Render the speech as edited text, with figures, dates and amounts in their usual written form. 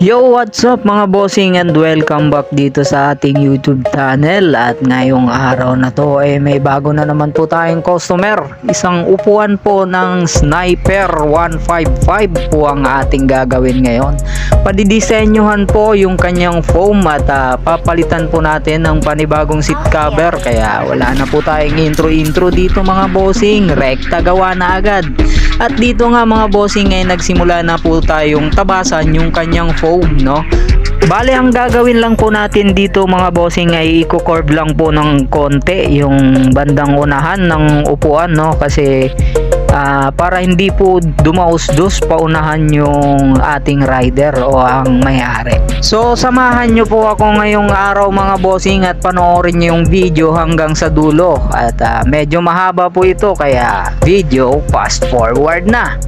Yo, what's up mga bossing and welcome back dito sa ating YouTube channel. At ngayong araw na to may bago na naman po tayong customer. Isang upuan po ng Sniper 155 po ang ating gagawin ngayon. Padidisenyohan po yung kanyang foam at papalitan po natin ng panibagong seat cover. Kaya wala na po tayong intro dito mga bossing. Rekta gawa na agad. At dito nga mga bossing ay nagsimula na po tayong tabasan yung kanyang foam, no? Bale, ang gagawin lang po natin dito mga bossing ay i-curve lang po ng konti yung bandang unahan ng upuan, no? Kasi para hindi po dumausdos paunahan yung ating rider o ang may-ari. So samahan nyo po ako ngayong araw mga bossing at panoorin nyo yung video hanggang sa dulo. At medyo mahaba po ito kaya video fast forward na.